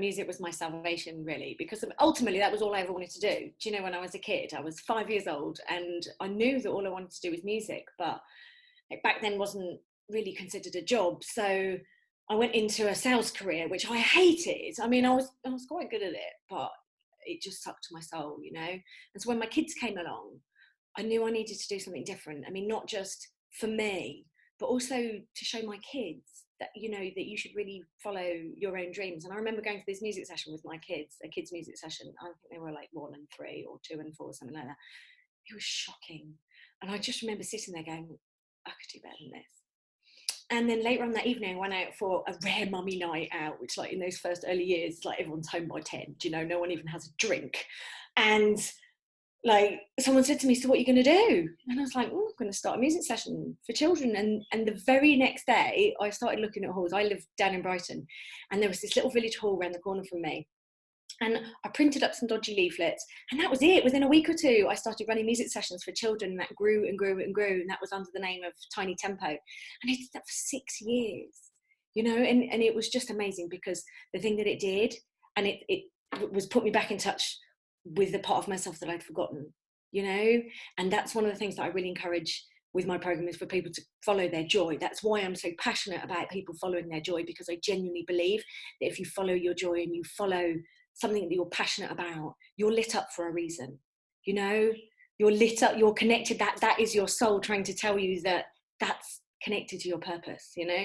music was my salvation, really, because ultimately that was all I ever wanted to do. Do you know, when I was a kid, I was 5 years old and I knew that all I wanted to do was music, but back then wasn't really considered a job. So I went into a sales career, which I hated. I mean, I was quite good at it, but it just sucked my soul, you know. And so when my kids came along, I knew I needed to do something different. I mean, not just for me, but also to show my kids that, you know, that you should really follow your own dreams. And I remember going to this music session with my kids, a kids music session. I think they were like 1 and 3 or 2 and 4, something like that. It was shocking. And I just remember sitting there going, I could do better than this. And then later on that evening, I went out for a rare mummy night out, which, like, in those first early years, like, everyone's home by 10, you know, no one even has a drink. And like, someone said to me, so what are you going to do? And I was like, oh, I'm going to start a music session for children. And the very next day, I started looking at halls. I live down in Brighton, and there was this little village hall around the corner from me. And I printed up some dodgy leaflets, and that was it. Within a week or two, I started running music sessions for children, and that grew and grew and grew. And that was under the name of Tiny Tempo. And I did that for 6 years, you know, and it was just amazing, because the thing that it did, and it was put me back in touch with the part of myself that I'd forgotten, you know. And that's one of the things that I really encourage with my program, is for people to follow their joy. That's why I'm so passionate about people following their joy, because I genuinely believe that if you follow your joy and you follow something that you're passionate about, you're lit up for a reason, you know. You're lit up, you're connected, that is your soul trying to tell you that that's connected to your purpose, you know.